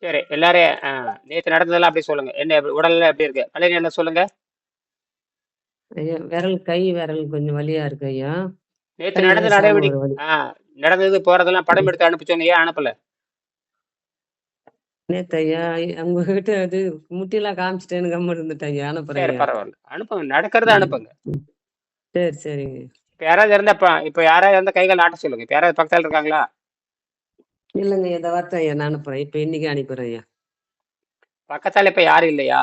சரி எல்லாரும் நேற்று நடந்ததெல்லாம் அப்படி சொல்லுங்க. என்ன உடல்ல எப்படி இருக்கு? பழனி என்ன சொல்லுங்க. ஐயா கை விரல் கொஞ்சம் வலியா இருக்கு ஐயா. நேற்று கை நடந்த லேசாம ஒரு நடவடிக்கை வலி. நடந்தது போறதெல்லாம் படம் எடுத்து அனுப்ப சொன்னீங்க, ஏன் அனுப்பல? நேத்து ஐயா உங்ககிட்ட அது முட்டிலாம் காமிச்சிட்டேன்னு கம்முன்னு இருந்துட்டேன் ஐயா. அனுப்புறேன் சரி ஐயா. பரவாயில்ல, அனுப்புங்க, நடக்கிறத ம். அனுப்புங்க. ம். சரி சரிங்க. இப்ப யாராவது இருந்தா இப்ப யாராவது இருந்தா கைகள் ஆட்ட சொல்லுங்க. இப்ப யாராவது பக்கத்துல இருக்காங்களா? இல்லைங்க இந்த வார்த்தை ஐயா நான் அனுப்புறேன். இப்ப இன்னைக்கு அனுப்புறேன் ஐயா. பக்கத்தால இப்ப யாரும் இல்லையா?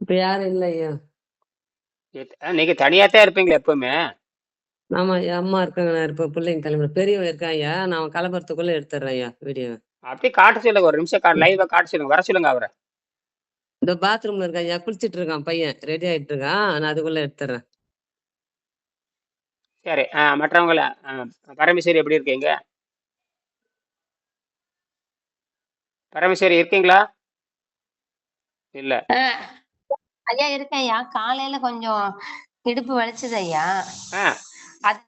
இப்ப யாரும் இல்லை ஐயா. நீங்க தனியாத்தான் இருப்பீங்களா எப்பவுமே? ஆமா ஐயா, அம்மா இருக்காங்க, நான் இருப்பேன், பிள்ளைங்க கிளம்பி பெரியவன் இருக்கான் ஐயா. நான் கிளம்புறதுக்குள்ள எடுத்துடுறேன் ஐயா வீடியோ. அப்படி காட்ட சொல்லுங்க, ஒரு நிமிஷம் லைவா காட்ட சொல்லுங்க, வர சொல்லுங்க அவரை. இந்த பாத்ரூம்ல இருக்கான் ஐயா, குளிச்சிட்டு இருக்கான் பையன், ரெடி ஆயிட்டு இருக்கான், நான் அதுக்குள்ள எடுத்துறேன். சரி. மற்றவங்கள பரமேஸ்வரி எப்படி இருக்கீங்க? பரமேஸ்வரி இருக்கீங்களா? இல்ல. ஆ, ஐயா இருக்கேன் ஐயா. காலையில கொஞ்சம் இடுப்பு வலிச்சுது ஐயா. ஆ அது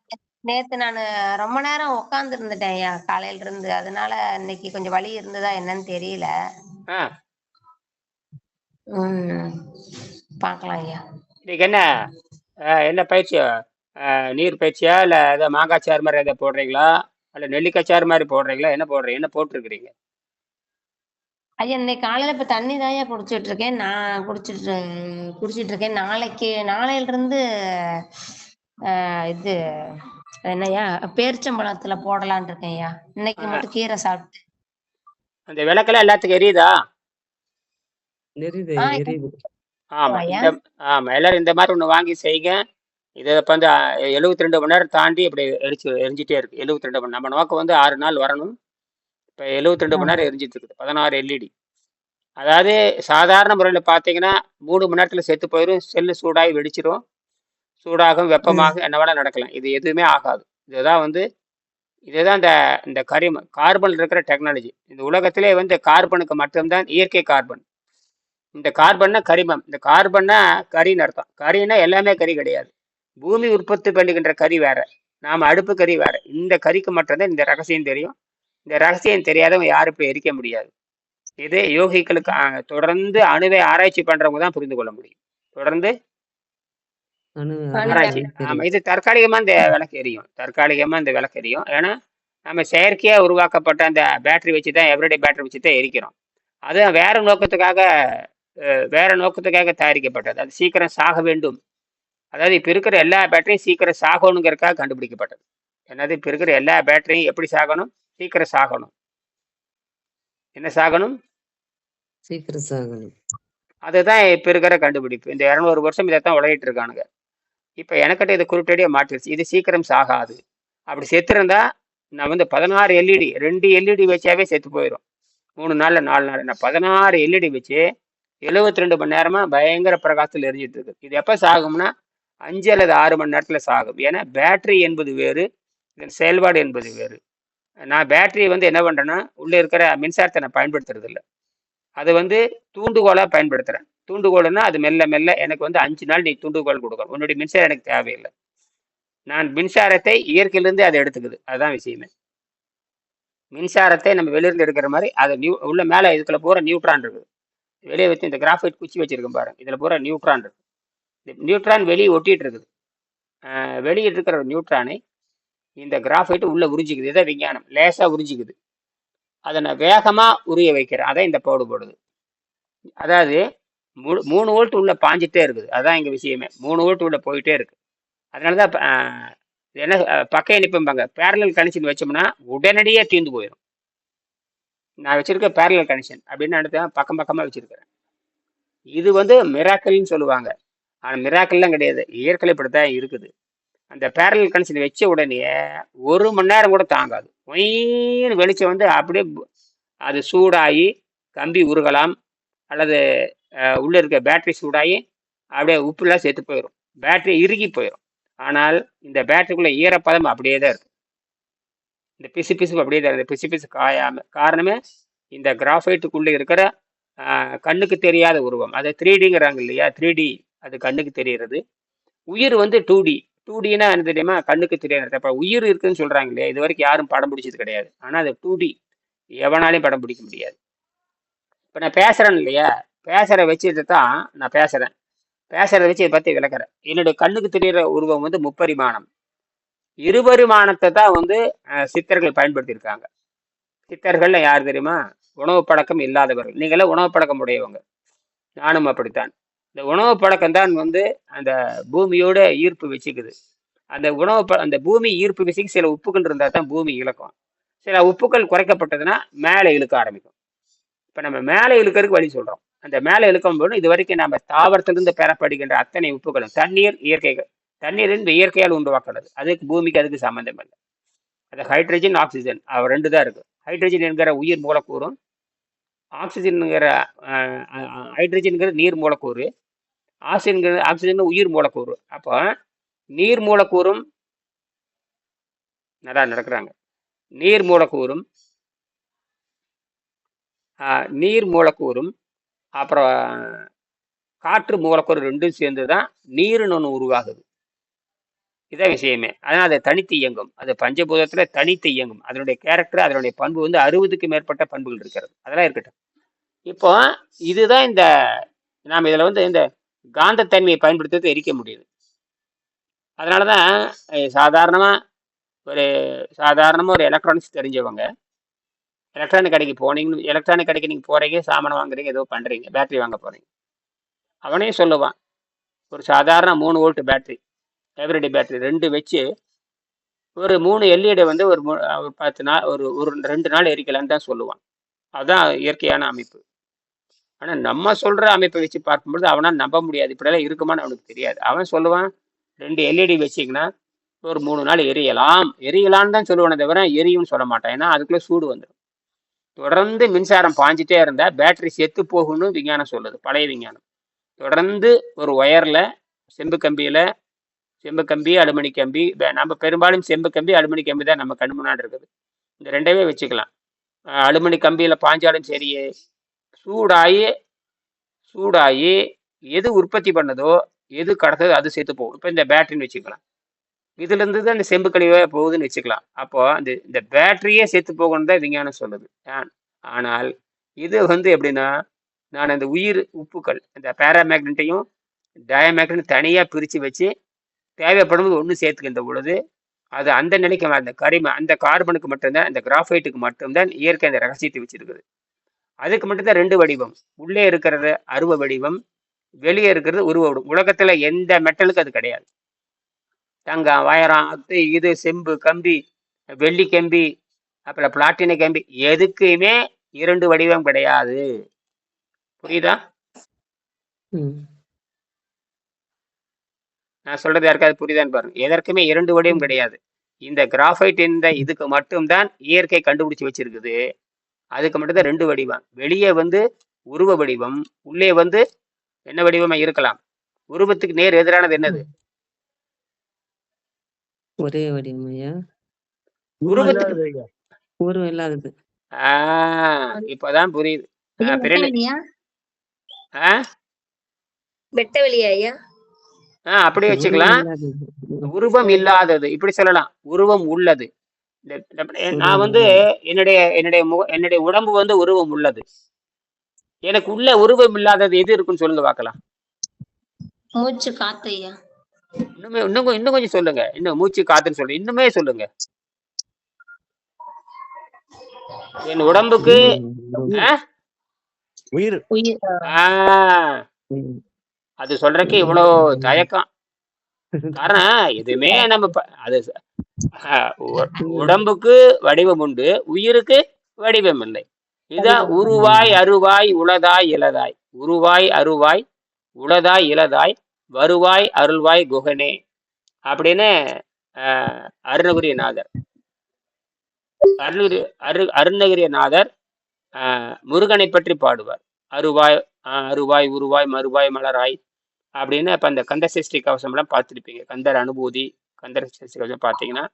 நேத்து நானு ரொம்ப நேரம் உட்கார்ந்து இருந்துட்டேன் ஐயா காலையில இருந்து. அதனால இன்னைக்கு கொஞ்சம் வலி இருந்ததா என்னன்னு தெரியல. ஆ ம் பார்க்கலாம் ஐயா. இன்னைக்கு என்ன என்ன பயிற்சி? நீர் பயிற்சியா இல்ல ஏதோ மாங்காய் சாறு மாதிரி எதை போடுறீங்களா? இல்ல நெல்லிக்காய் சாறு மாதிரி போடுறீங்களா? என்ன போடுறீங்க, என்ன போட்டிருக்கிறீங்க? ஐயா இன்னைக்கு காலையில இப்ப தண்ணி தான் ஐயா குடிச்சிட்டு இருக்கேன். நான் குடிச்சிட்டு இருக்கேன். நாளையில இருந்து இது என்னய்யா பேரிச்சம்பழத்துல போடலான்னு இருக்கேன் ஐயா. இன்னைக்கு ஆ, மட்டும் கீரை சாப்பிட்டு. அந்த விளக்கெல்லாம் எல்லாத்துக்கும் எரியுதா? எரியுது ஆ எரியுது. ஆமா. ஐயா. ஆமா, எல்லாரும் இந்த மாதிரி ஒன்று வாங்கி செய்யுங்க. இது இப்போ வந்து 72 மணி நேரம் தாண்டி இப்படி எரிஞ்சிட்டே இருக்கு. 72 மணி, நம்ம நோக்கம் வந்து 6 நாள் வரணும். இப்போ 72 மணி ம். நேரம் எரிஞ்சிட்டு இருக்குது. 16 எல்இடி. அதாவது சாதாரண முறையில் பார்த்தீங்கன்னா 3 மணி நேரத்தில் செத்து போயிடும். செல்லு சூடாகி வெடிச்சிரும். சூடாகும், ம். வெப்பமாக என்ன வேணா நடக்கலாம். இது எதுவுமே ஆகாது. இதுதான் வந்து இதுதான் இந்த இந்த கார்பன் இருக்கிற டெக்னாலஜி. இந்த உலகத்திலே வந்து கார்பனுக்கு மட்டும்தான் இயற்கை கார்பன். இந்த கார்பன்னா கரிமம். இந்த கார்பன்னா கரின்னு அர்த்தம். கரின்னா எல்லாமே கரி கிடையாது. பூமி உற்பத்தி பண்ணுகின்ற கரி வேற, நாம அடுப்பு கரி வேற. இந்த கரிக்கு மட்டும்தான் இந்த ரகசியம் தெரியும். இந்த ரகசியம் தெரியாதவங்க யாரும் இப்ப எரிக்க முடியாது. இது யோகிகளுக்கு தொடர்ந்து அணுவை ஆராய்ச்சி பண்றவங்க தான் புரிந்து கொள்ள முடியும். தொடர்ந்து ஆராய்ச்சி. ஆராய்ச்சி ஆமா, தெரியும். இது தற்காலிகமா இந்த விளக்கு எரியும். தற்காலிகமா இந்த விளக்கு எரியும். ஏன்னா நம்ம செயற்கையா உருவாக்கப்பட்ட அந்த பேட்டரி வச்சு தான், எவ்ரிடே பேட்டரி வச்சு தான் எரிக்கிறோம். அது வேற நோக்கத்துக்காக தயாரிக்கப்பட்டது. அது சீக்கிரம் சாக வேண்டும். அதாவது இப்ப இருக்கிற எல்லா பேட்டரியும் சீக்கிரம் சாகணுங்கிறதுக்காக கண்டுபிடிக்கப்பட்டது. என்னது, இப்ப இருக்கிற எல்லா பேட்டரியும் எப்படி சாகணும்? சீக்கிரம் சாகணும். என்ன சாகணும்? சீக்கிரம் சாகணும். அதுதான் இப்ப இருக்கிற கண்டுபிடிப்பு. இந்த 200 வருஷம் இதைத்தான் உலகிட்டு இருக்கானுங்க. இப்ப எனக்கிட்ட இது குருட்டடியா மாற்றிருச்சு. இது சீக்கிரம் சாகாது. அப்படி செத்துருந்தா நான் வந்து 16 எல்இடி, 2 எல்இடி வச்சாவே செத்து போயிடும். 3 நாள்ல 4 நாள். நான் 16 எல்இடி வச்சு 72 மணி நேரமா பயங்கர பிரகாசத்தில் எரிஞ்சிட்டு இருக்கு. இது எப்ப சாகும்னா 5 அல்லது 6 மணி நேரத்துல சாகும். ஏன்னா பேட்டரி என்பது வேறு, இதன் செயல்பாடு என்பது வேறு. நான் பேட்டரியை வந்து என்ன பண்றேன்னா, உள்ள இருக்கிற மின்சாரத்தை நான் பயன்படுத்துறது இல்லை. அது வந்து தூண்டுகோலா பயன்படுத்துறேன். தூண்டுகோல்னா அது மெல்ல மெல்ல எனக்கு வந்து 5 நாள் நீ தூண்டுகோல் கொடுக்கணும், உன்னுடைய மின்சாரம் எனக்கு தேவையில்லை. நான் மின்சாரத்தை இயற்கையிலிருந்து அதை எடுத்துக்குது. அதுதான் விஷயமே. மின்சாரத்தை நம்ம வெளியிருந்து எடுக்கிற மாதிரி அதை உள்ள மேல இதுக்குள்ள பூரா நியூட்ரான் இருக்குது. வெளியே வச்சு இந்த கிராஃபைட் குச்சி வச்சிருக்கேன் பாருங்க, இதுல பூரா நியூட்ரான் இருக்கு. இந்த நியூட்ரான் வெளியே ஒட்டிட்டு இருக்குது. வெளியே இருக்கிற நியூட்ரானை இந்த கிராஃபைட் உள்ள உறிஞ்சிக்குது. இதான் விஞ்ஞானம். லேசா உறிஞ்சிக்குது. அதை நான் வேகமா உரிய வைக்கிறேன். அதான் இந்த போடுது. அதாவது 3 வோல்ட் உள்ள பாஞ்சிட்டே இருக்குது. அதான் இங்க விஷயமே. 3 வோல்ட் உள்ள போயிட்டே இருக்கு. அதனாலதான் என்ன பக்க இணைப்பும்பாங்க. பேரலல் கனெக்ஷன் வச்சோம்னா உடனடியே தீர்ந்து போயிடும். நான் வச்சிருக்க பேரலல் கனெக்ஷன் அப்படின்னு எடுத்து பக்கம் பக்கமா வச்சிருக்கிறேன். இது வந்து மிராக்கல்னு சொல்லுவாங்க. ஆனா மிராக்கல்லாம் கிடையாது. இயற்கை இப்படித்தான் இருக்குது. அந்த பேரலல் கனெக்ஷன் வச்ச உடனே 1 மணி நேரம் கூட தாங்காது. ஒயின்னு வெளிச்சம் வந்து அப்படியே அது சூடாகி கம்பி உருகலாம், அல்லது உள்ள இருக்க பேட்டரி சூடாகி அப்படியே உப்புலாம் செத்து போயிடும். பேட்டரி இறுகி போயிடும். ஆனால் இந்த பேட்டரிக்குள்ள ஈரப்பதம் அப்படியே தான் இருக்கு. இந்த பிசு பிசு அப்படியே தான் இருக்கு. பிசு பிசு காயாம. காரணமே இந்த கிராஃபைட்டுக்குள்ள இருக்கிற கண்ணுக்கு தெரியாத உருவம். அதை 3Dங்கிறாங்க இல்லையா? 3D அது கண்ணுக்கு தெரிகிறது. உயிர் வந்து 2D. 2Dனா என்ன தெரியுமா? கண்ணுக்கு தெரியாது. அப்ப உயிர் இருக்குன்னு சொல்றாங்க இல்லையா? இது வரைக்கும் யாரும் படம் பிடிச்சது கிடையாது. ஆனா அது 2D. எவனாலையும் படம் பிடிக்க முடியாது. இப்போ நான் பேசுறேன் இல்லையா, பேசுற வச்சுட்டு தான் நான் பேசுறேன். பேசுறத வச்சு இதை பத்தி விளக்குறேன். என்னுடைய கண்ணுக்கு தெரிகிற உருவம் வந்து முப்பரிமாணம். இருபரிமாணத்தை தான் வந்து சித்தர்கள் பயன்படுத்தியிருக்காங்க. சித்தர்கள்ல யார் தெரியுமா? உணவு பழக்கம் இல்லாதவர்கள். நீங்களாம் உணவு பழக்கம் உடையவங்க, நானும் அப்படித்தான். இந்த உணவு பழக்கம் தான் வந்து அந்த பூமியோட ஈர்ப்பு வச்சுக்குது. அந்த அந்த பூமி ஈர்ப்பு விசைக்கு சில உப்புகள் இருந்தால் தான் பூமி இழுக்கும். சில உப்புக்கள் குறைக்கப்பட்டதுன்னா மேலே இழுக்க ஆரம்பிக்கும். இப்போ நம்ம மேலே இழுக்கிறதுக்கு வழி சொல்கிறோம். அந்த மேலே இழுக்கும் போது இது வரைக்கும் நம்ம தாவரத்திலிருந்து பெறப்படுகின்ற அத்தனை உப்புகளும், தண்ணீர் தண்ணீரின் இயற்கையால் உருவாக்குறது. அதுக்கு பூமிக்கு அதுக்கு சம்மந்தம் இல்லை. அது ஹைட்ரஜன் ஆக்சிஜன் ரெண்டு தான் இருக்கு. ஹைட்ரஜன் என்கிற உயிர் மூலக்கூறும், ஆக்சிஜன்ங்கிற ஹைட்ரஜன்கிற நீர் மூலக்கூறு, ஆக்சிஜன் உயிர் மூலக்கூறு. அப்போ நீர் மூலக்கூறும் நல்லா நடக்கிறாங்க. நீர் மூலக்கூறும் அப்புறம் காற்று மூலக்கூறு ரெண்டும் சேர்ந்து தான் நீருன்னு ஒன்று உருவாகுது. இதான் விஷயமே. அதனால் அதை தனித்து இயங்கும். அது பஞ்சபூதத்தில் தனித்து இயங்கும். அதனுடைய கேரக்டர், அதனுடைய பண்பு வந்து 60க்கு மேற்பட்ட பண்புகள் இருக்கிறது. அதெல்லாம் இருக்கட்டும். இப்போ இதுதான் நாம் இதில் வந்து இந்த காந்தத்தன்மையை பயன்படுத்துறது எரிக்க முடியுது. அதனால தான் சாதாரணமாக ஒரு எலக்ட்ரானிக்ஸ் தெரிஞ்சவங்க எலக்ட்ரானிக் கடைக்கு போனீங்கன்னு, எலக்ட்ரானிக் கடைக்கு நீங்கள் போகிறீங்க, சாமான் வாங்குறீங்க, ஏதோ பண்ணுறீங்க, பேட்டரி வாங்க போகிறீங்க, அவனே சொல்லுவான் ஒரு சாதாரண 3 வோல்ட் பேட்டரி, எவ்ரிடே பேட்டரி 2 வச்சு ஒரு 3 எல்இடி வந்து ஒரு 10 நாள் ஒரு 2 நாள் எரிக்கலான்னு தான் சொல்லுவான். அதுதான் இயற்கையான அமைப்பு. ஆனால் நம்ம சொல்கிற அமைப்பை வச்சு பார்க்கும்பொழுது அவனால் நம்ப முடியாது. இப்படியெல்லாம் இருக்குமான்னு அவனுக்கு தெரியாது. அவன் சொல்லுவான் 2 எல்இடி வச்சிங்கன்னா ஒரு 3 நாள் எரியலான்னு தான் சொல்லுவானே தவிர எரியும்னு சொல்ல மாட்டான். ஏன்னா அதுக்குள்ளே சூடு வந்துடும். தொடர்ந்து மின்சாரம் பாஞ்சிட்டே இருந்தால் பேட்டரி செத்து போகும்னு விஞ்ஞானம் சொல்லுது, பழைய விஞ்ஞானம். தொடர்ந்து ஒரு ஒயரில் செம்பு கம்பி அலுமினி கம்பி, நம்ம பெரும்பாலும் செம்பு கம்பி அலுமினி கம்பி தான் நம்ம கண் முன்னாடி இருக்குது. இந்த ரெண்டவே வச்சுக்கலாம். அலுமினி கம்பியில் பாஞ்சாலும் சரி, சூடாகி எது உற்பத்தி பண்ணதோ, எது கடத்ததோ அது செத்து போகும். இப்போ இந்த பேட்டரின்னு வச்சுக்கலாம். இதுலேருந்து தான் இந்த செம்பு கழிவே போகுதுன்னு வச்சுக்கலாம். அப்போ இந்த பேட்டரியே செத்து போகணும்னு தான் விஞ்ஞானம் சொல்லுது. ஆனால் இது வந்து எப்படின்னா, நான் அந்த உயிர் உப்புக்கள், இந்த பேராமேக்னட்டையும் டயமேக்னட் தனியாக பிரித்து வச்சு தேவைப்படும்போது ஒன்று சேர்த்துக்கின்ற பொழுது அது அந்த நிலைக்கு அந்த கார்பனுக்கு மட்டும்தான், அந்த கிராஃபைட்டுக்கு மட்டும்தான் இயற்கை அந்த ரகசியத்தை வச்சிருக்குது. அதுக்கு மட்டும்தான் 2 வடிவம். உள்ளே இருக்கிறது அருவ வடிவம், வெளியே இருக்கிறது உருவ வடிவம். உலகத்தில் எந்த மெட்டலுக்கு அது கிடையாது. தங்கம், வயரம், இது செம்பு கம்பி, வெள்ளி கம்பி, அப்புறம் பிளாட்டின கம்பி, எதுக்குமே 2 வடிவம் கிடையாது. புரியுதா? நான் சொல்றது யாருக்காவது புரியுதான்னு பாருங்க. எதற்குமே 2 வடிவம் கிடையாது. இந்த கிராஃபைட் இதுக்கு மட்டும்தான் இயற்கை கண்டுபிடிச்சு வச்சிருக்குது. அதுக்கு மட்டும்தான் 2 வடிவம். வெளியே வந்து உருவ வடிவம், உள்ளே வந்து என்ன வடிவமா இருக்கலாம். உருவத்துக்கு நேர் எதிரானது என்னது? ஒரே வடிவம் ஐயா, உருவத்துக்கு உருவம் இல்லாதது. இப்பதான் புரியுது. அப்படி வச்சுக்கலாம். உருவம் இல்லாதது இப்படி சொல்லலாம், உருவம் உள்ளது. நான் வந்து என்னுடைய உடம்பு வந்து உருவம் உள்ளது. எனக்கு உள்ள உருவம் இல்லாதது எது இருக்குன்னு சொல்லுங்க பார்க்கலாம். மூச்சு காத்து ஐயா. இன்னும் கொஞ்சம் சொல்லுங்க. இன்னும் மூச்சு காத்துன்னு சொல்லுங்க. இன்னுமே சொல்லுங்க. என் உடம்புக்கு அது சொல்றதுக்கு இவ்வளவு தயக்கம். காரணம் எதுவுமே நம்ம அது உடம்புக்கு வடிவம் உண்டு, உயிருக்கு வடிவம் இல்லை. இதுதான் உருவாய் அருவாய் உளதாய் இலதாய், உருவாய் அருவாய் உளதாய் இலதாய் வருவாய் அருள்வாய் குகனே அப்படின்னு அருணகிரிநாதர் முருகனை பற்றி பாடுவார். அருவாய் உருவாய் மறுவாய் மலராய் அப்படின்னு. இப்போ அந்த கந்த சஷ்டி கவசம்லாம் பார்த்துருப்பீங்க. கந்தர் அனுபூதி, கந்தர் சஷ்டி கவசம் பார்த்தீங்கன்னா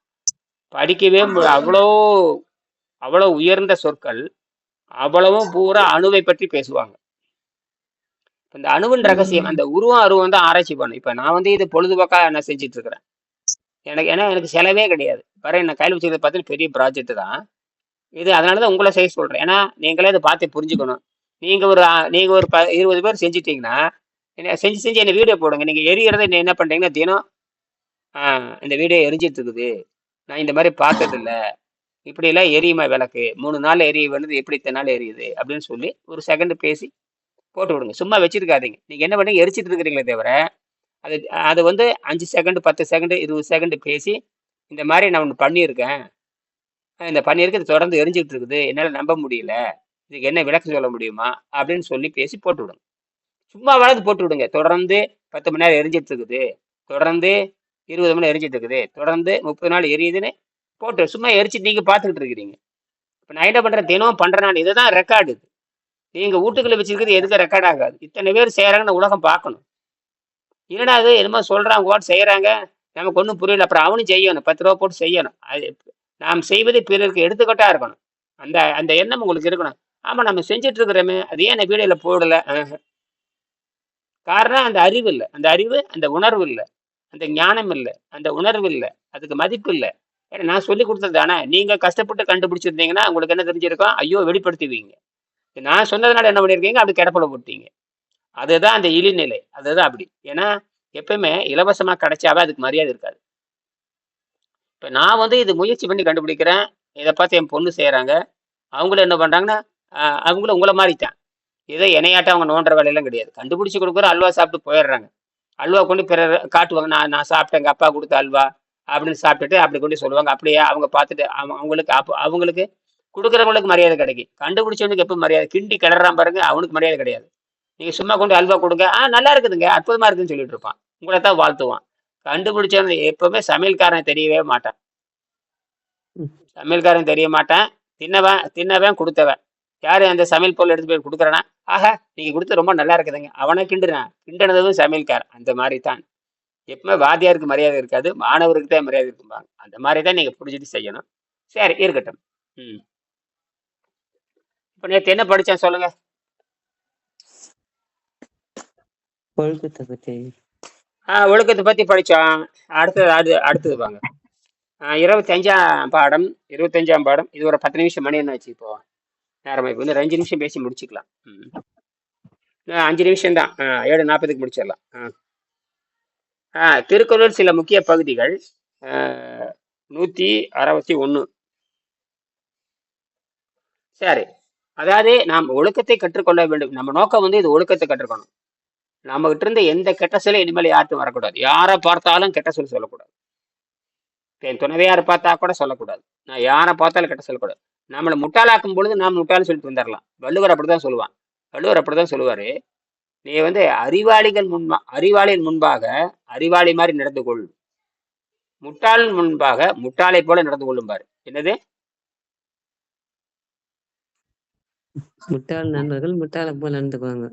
படிக்கவே அவ்வளோ உயர்ந்த சொற்கள். அவ்வளவும் பூரா அணுவை பற்றி பேசுவாங்க. இந்த அணுவின் ரகசியம், அந்த அருவம் தான் ஆராய்ச்சி பண்ணும். இப்போ நான் வந்து இது பொழுதுபோக்கா நான் செஞ்சுட்டு இருக்கிறேன். எனக்கு செலவே கிடையாது. நான் கையில் வச்சுக்கிறத பார்த்தீங்கன்னா பெரிய ப்ராஜெக்ட் தான் இது. அதனால தான் உங்களை செய்ய சொல்கிறேன். ஏன்னா நீங்களே இதை பார்த்து புரிஞ்சுக்கணும். நீங்க ஒரு 20 பேர் செஞ்சிட்டீங்கன்னா என்ன செஞ்சு செஞ்சு என்ன வீடியோ போடுங்க. நீங்க எரியறத என்ன பண்றீங்கன்னா தினம் இந்த வீடியோ எரிஞ்சிட்டு இருக்குது, நான் இந்த மாதிரி பார்த்தது இல்ல, இப்படி எல்லாம் எரியுமா விளக்கு, 3 நாள் எரிய வேண்டியது எப்படி இத்தனை நாள் எரியுது அப்படின்னு சொல்லி ஒரு செகண்ட் பேசி போட்டு விடுங்க. சும்மா வச்சிருக்காதீங்க. நீங்க என்ன பண்ணீங்க, எரிச்சிட்டு இருக்கிறீங்களே தவிர அது அது வந்து 5 செகண்ட் 10 செகண்ட் 20 செகண்ட் பேசி இந்த மாதிரி நான் ஒன்று பண்ணியிருக்கேன், இந்த பண்ணியிருக்கு, இது தொடர்ந்து எரிஞ்சிட்டு இருக்குது, என்னால் நம்ப முடியல, இதுக்கு என்ன விளக்கம் சொல்ல முடியுமா அப்படின்னு சொல்லி பேசி போட்டு விடுங்க. சும்மா வளர்ந்து போட்டு விடுங்க. தொடர்ந்து 10 மணி நேரம் எரிஞ்சிட்டு இருக்குது, தொடர்ந்து 20 மணி நேரம் எரிஞ்சிட்டு இருக்குது, தொடர்ந்து 30 நாள் எரியுதுன்னு போட்டு சும்மா எரிச்சிட்டு நீங்க பார்த்துக்கிட்டு இருக்கிறீங்க. இப்போ நான் என்ன பண்றேன், தினம் பண்றேன் நான். இதுதான் ரெக்கார்டு. நீங்க வீட்டுக்குள்ள வச்சிருக்கிறது எதுக்கு ரெக்கார்ட் ஆகாது. இத்தனை பேர் செய்யறாங்கன்னு உலகம் பார்க்கணும். என்னடா அது என்னமோ சொல்றாங்க ஓட்டு செய்யறாங்க, நமக்கு ஒன்றும் புரியல. அப்புறம் அவனும் செய்யணும், 10 ரூபா போட்டு செய்யணும். அது நாம் செய்வது பிறருக்கு எடுத்துக்கட்டா இருக்கணும். அந்த அந்த எண்ணம் உங்களுக்கு இருக்கணும். ஆமா நம்ம செஞ்சுட்டு இருக்கிறோமே, அது ஏன் இந்த வீடியோல போடல? காரணம் அந்த அறிவு இல்லை. அந்த அறிவு, அந்த உணர்வு இல்லை, அந்த ஞானம் இல்லை, அந்த உணர்வு இல்லை, அதுக்கு மதிப்பு இல்லை. ஏன்னா நான் சொல்லி கொடுத்தது தானே. நீங்க கஷ்டப்பட்டு கண்டுபிடிச்சிருந்தீங்கன்னா உங்களுக்கு என்ன தெரிஞ்சிருக்கும், ஐயோ வெளிப்படுத்துவீங்க. நான் சொன்னதுனால என்ன பண்ணிருக்கீங்க, அப்படி கிடப்பட போட்டீங்க. அதுதான் அந்த இழிநிலை. அதுதான் அப்படி. ஏன்னா எப்பவுமே இலவசமா கிடைச்சாவே அதுக்கு மரியாதை இருக்காது. இப்ப நான் வந்து இது முயற்சி பண்ணி கண்டுபிடிக்கிறேன், இதை பார்த்து என் பொண்ணு செய்யறாங்க, அவங்களும் என்ன பண்றாங்கன்னா அவங்களும் உங்களை மாதிரி தான். இதை இணையாட்ட அவங்க நோண்டுற வேலையெல்லாம் கிடையாது. கண்டுபிடிச்சு கொடுக்குற அல்வா சாப்பிட்டு போயிடுறாங்க. அல்வா கொண்டு பிறர் காட்டுவாங்க, நான் நான் சாப்பிட்டேன், எங்க அப்பா கொடுத்த அல்வா அப்படின்னு சாப்பிட்டுட்டு அப்படி கொண்டு சொல்லுவாங்க. அப்படியே அவங்க பார்த்துட்டு அவங்களுக்கு கொடுக்குறவங்களுக்கு மரியாதை கிடைக்கும். கண்டுபிடிச்சவனுக்கு எப்போ மரியாதை? கிண்டி கிளறான் பாருங்க, அவனுக்கு மரியாதை கிடையாது. நீங்க சும்மா கொண்டு அல்வா கொடுங்க, நல்லா இருக்குதுங்க, அற்புதமா இருக்குன்னு சொல்லிட்டு இருப்பான், உங்களை தான் வாழ்த்துவான். கண்டுபிடிச்சவன் எப்பவுமே சமையல்காரன் தெரியவே மாட்டான். சமையல்காரன் தெரிய மாட்டான். தின்னவன் கொடுத்தவன் யாரு? அந்த சமையல் பொருள் எடுத்து போய் கொடுக்குறானா, ஆஹா நீங்க கொடுத்து ரொம்ப நல்லா இருக்குதுங்க, அவனை கிண்டுனதும் சமையல்காரன். அந்த மாதிரி தான் எப்பவுமே வாத்தியாருக்கு மரியாதை இருக்காது, மாணவருக்கு தான் மரியாதை இருக்கும்பாங்க. அந்த மாதிரி தான் நீங்க புரிஞ்சுட்டு செய்யணும். சரி இருக்கட்டும். இப்ப நேற்று என்ன படிச்சேன் சொல்லுங்க. ஒழுக்கத்தை பத்தி. ஒழுக்கத்தை பத்தி படிச்சோம். அடுத்தது வாங்க. 25ஆம் பாடம். இது ஒரு 10 நிமிஷம் மணி என்ன வச்சு இப்போ நேரமா, இப்போ வந்து 5 நிமிஷம் பேசி முடிச்சுக்கலாம். 5 நிமிஷம் தான். 7:40க்கு முடிச்சிடலாம். திருக்குறள் சில முக்கிய பகுதிகள். 161. சரி, அதாவது நாம் ஒழுக்கத்தை கற்றுக்கொள்ள வேண்டும். நம்ம நோக்கம் வந்து இது ஒழுக்கத்தை கற்றுக்கணும். நம்ம கிட்ட இருந்து எந்த கெட்ட சொல்ல இனிமேல் யாருக்கும் வரக்கூடாது. யாரை பார்த்தாலும் கெட்ட சொல்ல சொல்லக்கூடாது. என் துணைவையாரை பார்த்தா கூட சொல்லக்கூடாது. நான் யாரை பார்த்தாலும் கெட்ட சொல்லக்கூடாது. நம்மளை முட்டாளாக்கும் பொழுது நாம் முட்டாளு சொல்லிட்டு வந்துடலாம். வள்ளுவர் அப்படிதான் சொல்லுவான். வள்ளுவர் அப்படிதான் சொல்லுவாரு, நீ வந்து அறிவாளியின் முன்பாக அறிவாளி மாதிரி நடந்து கொள், முட்டாளின் முன்பாக முட்டாளை போல நடந்து கொள்ளும் பாரு. என்னது? முட்டாள் நண்பர்கள் முட்டாளை போல நடந்துக்குவாங்க.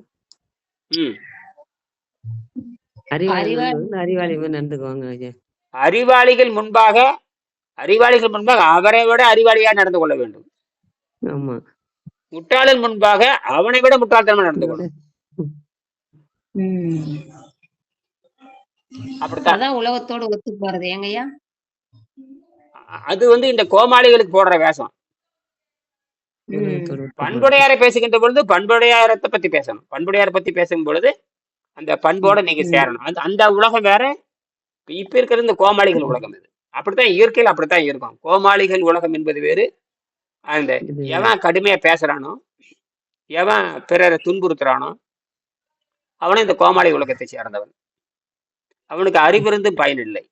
அறிவாளி மாதிரி நடந்துக்குவாங்க. அறிவாளிகள் முன்பாக அவரை விட அறிவாளியா நடந்து கொள்ள வேண்டும். ஆமா. முட்டாளின் முன்பாக அவனை விட முட்டாள்தனமா நடந்து கொள்ளும். அப்படித்தான் உலகத்தோடு ஒத்து போறது. ஏங்கய்யா, அது வந்து இந்த கோமாளிகளுக்கு போடுற வேஷம். பண்புடையாரை பேசுகின்ற பொழுது பண்புடையாரத்தை பத்தி பேசணும். பண்புடையாரை பத்தி பேசும் பொழுது அந்த பண்போட நீங்க சேரணும். அந்த உலகம் வேற, இப்ப இருக்கிறது இந்த கோமாளிகள் உலகம். இது அப்படித்தான் இயற்கையில் அப்படித்தான் இருக்கும். கோமாளிகள் உலகம் என்பது வேறு. அந்த எவன் கடுமையா பேசுறானோ, எவன் பிறரை துன்புறுத்துறானோ அவனும் இந்த கோமாளி உலகத்தை சேர்ந்தவன். அவனுக்கு அறிவிருந்து பயனில்லை.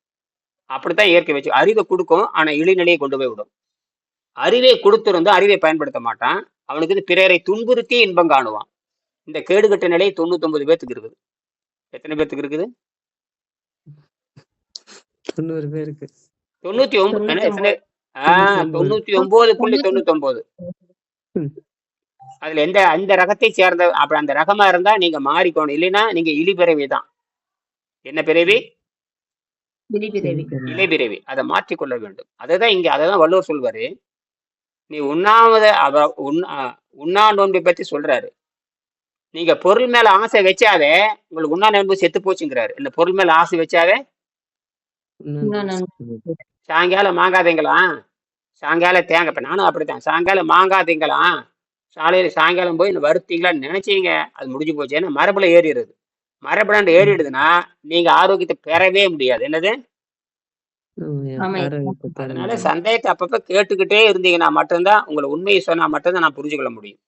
அப்படித்தான் இயற்கை வச்சு அறிவை கொடுக்கும், ஆனா இழிநிலையை கொண்டு போய் விடும். அறிவை கொடுத்திருந்தோம், அறிவை பயன்படுத்த மாட்டான். அவனுக்கு பிறரை துன்புறுத்தி இன்பம் காணுவான். இந்த கேடுகட்ட நிலை 99 பேத்துக்கு இருக்குது. எத்தனை பேத்துக்கு இருக்குது? 90 பேருக்கு. 99.99. அதுல அந்த ரகத்தை சேர்ந்த, அப்படி அந்த ரகமா இருந்தா நீங்க மாறிக்கணும். இல்லைன்னா நீங்க இழிபிறவி தான். என்ன பிறவி? இலைபிறவி. அதை மாற்றிக்கொள்ள வேண்டும். அதான் வள்ளுவர் சொல்வாரு, நீ உண்ணா நோன்பை பத்தி சொல்றாரு. நீங்க பொருள் மேல ஆசை வச்சாவே உங்களுக்கு உண்ணா நோன்பு செத்து போச்சுங்கிறாரு. இந்த பொருள் மேல ஆசை வச்சாவே சாயங்காலம் மாங்காதீங்களா, சாயங்காலம் தேங்க. இப்ப நானும் அப்படித்தான், சாயங்காலம் மாங்காதீங்களா, சாலையில சாயங்காலம் போய் வருத்தீங்களான்னு நினைச்சீங்க, அது முடிஞ்சு போச்சு. ஏன்னா மரபுல ஏறிடுது. மரபுல ஏறிடுதுன்னா நீங்க ஆரோக்கியத்தை பெறவே முடியாது. என்னது? ஆமாய்யா. ஆமாய்யா. ஆரோக்கியத்தை பெற அதனால முடியாது. சந்தேகத்தை அப்பப்ப கேட்டுக்கிட்டே இருந்தீங்கன்னா மட்டும்தான், உங்களை உண்மையை சொன்னா மட்டும்தான் நான் புரிஞ்சு கொள்ள முடியும்.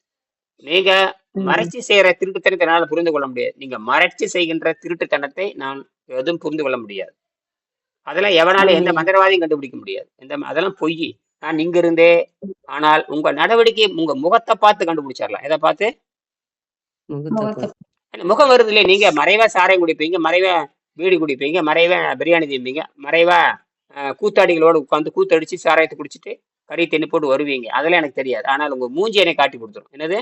நீங்க ம். மறைச்சு செய்யற திருட்டுத்தனத்தை என்னால புரிந்து கொள்ள முடியாது. நீங்க மறைச்சு செய்கின்ற திருட்டுத்தனத்தை நான் எதுவும் புரிந்து கொள்ள முடியாது. அதெல்லாம் எவனால எந்த ஆமாய்யா. மந்திரவாதியும் கண்டுபிடிக்க முடியாது. அதெல்லாம் பொய். நான் இங்க இருந்தே ஆனால் உங்க நடவடிக்கை உங்க முகத்தை பார்த்து கண்டுபிடிச்சிடலாம். எதை பார்த்து? முகத்தை முகத்தை பார்த்து. ஏன்னா முகம் வருது இல்லையா? நீங்க மறைவா சாராயம் குடிப்பீங்க, மறைவா பீடி குடிப்பீங்க, மறைவா பிரியாணி திம்பீங்க, மறைவா கூத்தாடிகளோட உட்காந்து கூத்தடிச்சு சாராயத்தை குடிச்சிட்டு கறி தின்னு போட்டு வருவீங்க. அதெல்லாம் எனக்கு தெரியாது. ஆனால் உங்க மூஞ்சி என்னை காட்டி கொடுத்துரும். என்னது?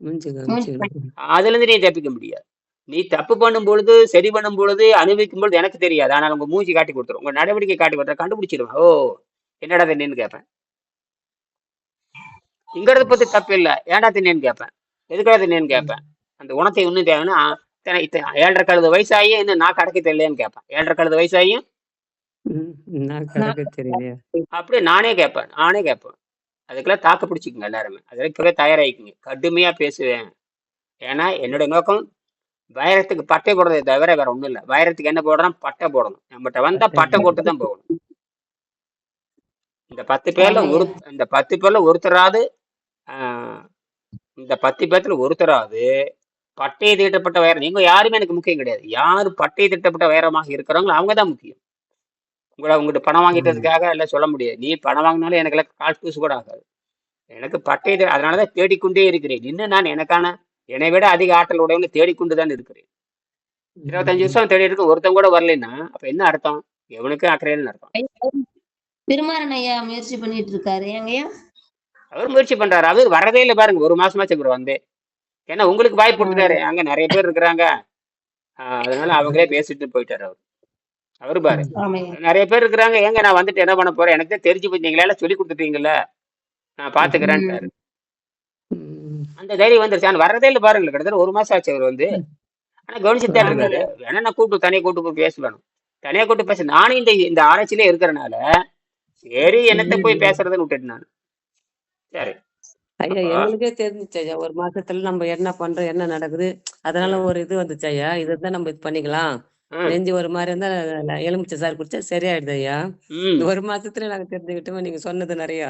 மூஞ்சி மூஞ்சி காமிச்சு. அதுல இருந்து நீ தப்பிக்க முடியாது. நீ தப்பு பண்ணும் பொழுது, சரி பண்ணும் பொழுது, அனுபவிக்கும் பொழுது எனக்கு தெரியாது. ஆனால் உங்க மூஞ்சி காட்டி கொடுத்துரும். உங்க நடவடிக்கை காட்டி கொடுத்துரும். கண்டுபிடிச்சிருவேன். ஓ, என்னடா தின்னு கேட்பேன். திங்கறத பத்தி தப்பு இல்லை. ஏன்டா தின்னு கேட்பேன். எதுக்கடா தின்னு கேட்பேன். அந்த குணத்தை இன்னும் தேவைன்னா 7.5 கழுது வயசாகியும் இன்னும் நான் கடக்க தெரியலையான்னு கேட்பேன். 7.5 கழுது வயசாகியும் நான் கடக்க தெரியலையா? அப்படியே நானே கேட்பேன். அதுக்கெல்லாம் தாக்கு பிடிச்சிக்குங்க எல்லாருமே. அதெல்லாம் இப்பவே தயாராகிக்குங்க. கடுமையா பேசுவேன். ஏன்னா என்னோட நோக்கம் வைரத்துக்கு பட்டை போடுறதை தவிர வேற ஒண்ணும் இல்லை. வைரத்துக்கு என்ன போடுறோம்? பட்டை போடணும். நம்மகிட்ட வந்தா பட்டை போட்டு தான் போகணும். இந்த 10 பேர்ல இந்த 10 பேர்ல ஒருத்தராது இந்த 10 பேர்த்துல ஒருத்தராது பட்டை தீட்டப்பட்ட வைரம். நீங்க யாருமே எனக்கு முக்கியம் கிடையாது. யாரு பட்டை தீட்டப்பட்ட வைரமாக இருக்கிறாங்களோ அவங்க தான் முக்கியம். உங்கள்கிட்ட பணம் வாங்கிட்டதுக்காக எல்லாம் சொல்ல முடியாது. நீ பணம் வாங்கினாலும் எனக்கு எல்லாம் கால் தூசு கூட ஆகாது. எனக்கு பட்டை அதனாலதான் தேடிக்கொண்டே இருக்கிறேன். இன்னும் நான் எனக்கான என்னை விட அதிக ஆற்றல் உடையவங்க தேடிக்கொண்டுதான் இருக்கிறேன். 25 வருஷம் தேடி இருக்கு, ஒருத்தன் கூட வரலைன்னா அப்ப என்ன அர்த்தம்? எவனுக்கும் அக்கறையில்னு அர்த்தம். திருமாறன் ஐயா முயற்சி பண்ணிட்டு இருக்காரு. ஏங்கய்யா? அவர் முயற்சி பண்றாரு. அவர் வரதே இல்லை பாருங்க. ஒரு மாசமாச்சு அவர் வந்து. ஏன்னா உங்களுக்கு வாய்ப்பு விட்டுட்டாரு. அங்க நிறைய பேர் இருக்கிறாங்க. அதனால அவங்களே பேசிட்டு போயிட்டாரு அவரு பாரு. நிறைய பேர் இருக்கிறாங்க. ஏங்க நான் வந்துட்டு என்ன பண்ண போறேன்? எனக்கு தான் தெரிஞ்சு போச்சு. நீங்களா சொல்லி கொடுத்துட்டீங்கல்ல, நான் பாத்துக்கிறேன்ட்டாரு. அந்த தைரியம் வந்துருச்சு. ஆனா வர்றதே இல்லை பாருங்க. கிட்டத்தட்ட ஒரு மாசம் ஆச்சு அவர் வந்து. ஆனா கவனிச்சுட்டே இருக்காரு. வேணா நான் தனியா கூட்டு போய் பேச வேணும். தனியா கூட்டு பேச நானும் இந்த ஆராய்ச்சியிலே இருக்கிறனால சரி என்னத்த போய் பேசுறதுன்னு விட்டுட்டு நான். சரி ஐயா, எங்களுக்கே தெரிஞ்சுச்சு ஐயா. ஒரு மாசத்துல நம்ம என்ன பண்றோம், என்ன நடக்குது, அதனால ஒரு இது வந்துச்சு ஐயா. இதான் நம்ம இது பண்ணிக்கலாம். நெஞ்சு ஒரு மாதிரி இருந்தா எலுமிச்சை சாறு குடிச்சா சரியாயிடுது ஐயா. ஒரு மாசத்துல நாங்க தெரிஞ்சுக்கிட்டோம். நீங்க சொன்னது நிறைய.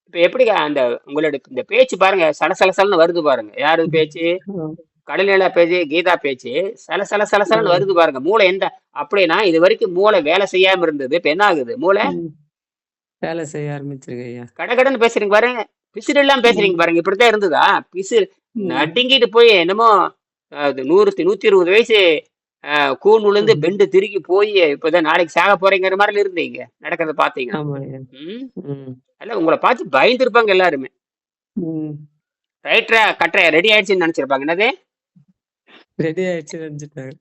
இப்ப எப்படி அந்த உங்களோட இந்த பேச்சு பாருங்க, சலசலசலன்னு வருது பாருங்க. யாரு பேச்சு? கடல்நிலா பேச்சு, கீதா பேச்சு சலசலசலசலன்னு வருது பாருங்க. மூளை எந்த அப்படின்னா இது வரைக்கும் மூளை வேலை செய்யாம இருந்தது. இப்ப என்ன ஆகுது? மூளை வேலை செய்ய ஆரம்பிச்சிருக்கு ஐயா. கடகடன்னு பேசுறீங்க பாருங்க. பிசிறு எல்லாம் பேசுறீங்க பாருங்க. இப்படித்தான் இருந்ததா? பிசிறு நடுங்கிட்டு போய் என்னமோ 100-120 வயசு கூண் விழுந்து பெண்டு திருக்கி போய் இப்பதான் நாளைக்கு சாக போறீங்கிற மாதிரி இருந்தீங்க. நடக்கிறத பாத்தீங்க. அல்ல உங்களை பார்த்து பயந்து இருப்பாங்க எல்லாருமே. ரைட்டரா கட்டுற ரெடி ஆயிடுச்சுன்னு நினைச்சிருப்பாங்க. என்னது ரெடி ஆயிடுச்சு நினைச்சிட்டாங்க.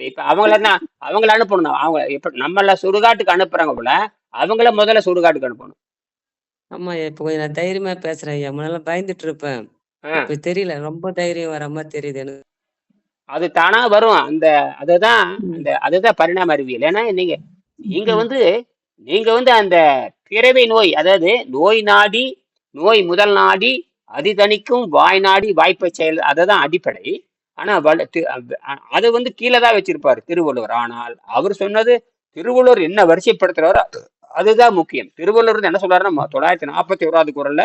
இப்ப அவங்கள அனுப்பணும். அவங்க இப்ப நம்மள சுடுகாட்டுக்கு அனுப்புறாங்க போல, அவங்கள முதல்ல சுடுகாட்டுக்கு அனுப்பணும். ஆமா, இப்ப கொஞ்சம் நான் தைரியமா பேசுறேன் ஐயா. முன்னால பயந்துட்டு இருப்பேன். இப்ப தெரியல, ரொம்ப தைரியம் வர மாதிரி தெரியுது எனக்கு. அது தானா வரும். அதுதான் பரிணாம அறிவியல். ஏன்னா நீங்க வந்து அந்த பிறவி நோய், அதாவது நோய் நாடி, நோய் முதல் நாடி, அதிதணிக்கும் வாய் நாடி வாய்ப்பை செயல், அதுதான் அடிப்படை. ஆனா அது வந்து கீழே தான் வச்சிருப்பாரு திருவள்ளுவர். ஆனால் அவர் சொன்னது திருவள்ளுவர் என்ன வரிசைப்படுத்துறாரோ அதுதான் முக்கியம். திருவள்ளுவர் என்ன சொல்றாருன்னா 941வது குறள்ல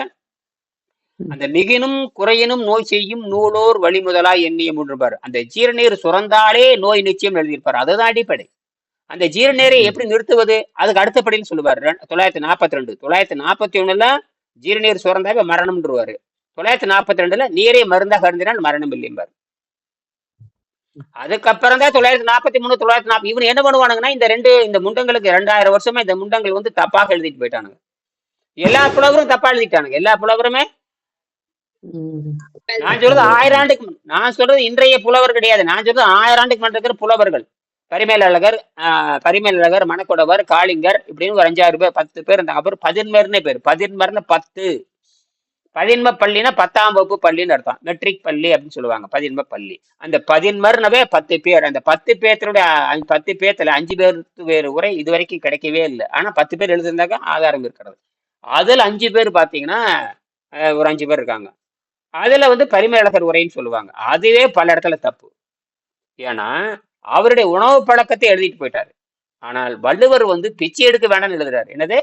அந்த மிகினும் குறையினும் நோய் செய்யும் நூலோர் வழி முதலாய் எண்ணிய முன்பாரு. அந்த ஜீரநீர் சுரந்தாலே நோய் நிச்சயம் எழுதியிருப்பாரு. அதுதான் அடிப்படை. அந்த ஜீரநீரை எப்படி நிறுத்துவது அதுக்கு அடுத்தபடின்னு சொல்லுவாரு. 942 941ல ஜீரநீர் சுரந்தாவே மரணம்ன்றுவாரு. 942ல நீரே மருந்தாக இருந்தினால் மரணம் இல்லைம்பாரு. அதுக்கப்புறம் தான் 943 940 இவனு என்ன பண்ணுவானுங்கன்னா இந்த முண்டங்களுக்கு 2000 வருஷமா இந்த முண்டங்கள் வந்து தப்பாக எழுதிட்டு போயிட்டானுங்க. எல்லா புலவரும் தப்பா எழுதிட்டானுங்க. எல்லா புலவருமே. நான் சொல்றது 1000 ஆண்டுக்கு, நான் சொல்றது இன்றைய புலவர் கிடையாது. நான் சொல்றது 1000 ஆண்டுக்கு முன்னாடி இருக்கிற புலவர்கள். பரிமேலழகர், மணக்குடவர், காளிங்கர் இப்படின்னு ஒரு 5-6 பேர் 10 பேர் இருந்தாங்க. அப்புறம் பதின்மர்னே பேர். பதின்மர்னு 10. பதின்ம பள்ளினா 10ஆம் வகுப்பு பள்ளின்னு அர்த்தம். மெட்ரிக் பள்ளி அப்படின்னு சொல்லுவாங்க. பதின்ம பள்ளி. அந்த பதின்மர்னவே 10 பேர். அந்த 10 பேர்த்தோட 10 பேர்த்துல 5 பேருக்கு வேறு உரை இது வரைக்கும் கிடைக்கவே இல்லை. ஆனா 10 பேர் எழுதிருந்தாங்க ஆதாரம் இருக்கிறது. அதுல 5 பேர் பாத்தீங்கன்னா ஒரு 5 பேர் இருக்காங்க. அதுல வந்து பரிமேலழகர் உரைன்னு சொல்லுவாங்க. அதுவே பல இடத்துல தப்பு. ஏன்னா அவருடைய உணவு பழக்கத்தை எழுதிட்டு போயிட்டாரு. ஆனால் வள்ளுவர் வந்து பிச்சை எடுக்க வேண்டாம்னு எழுதுறாரு. என்னது?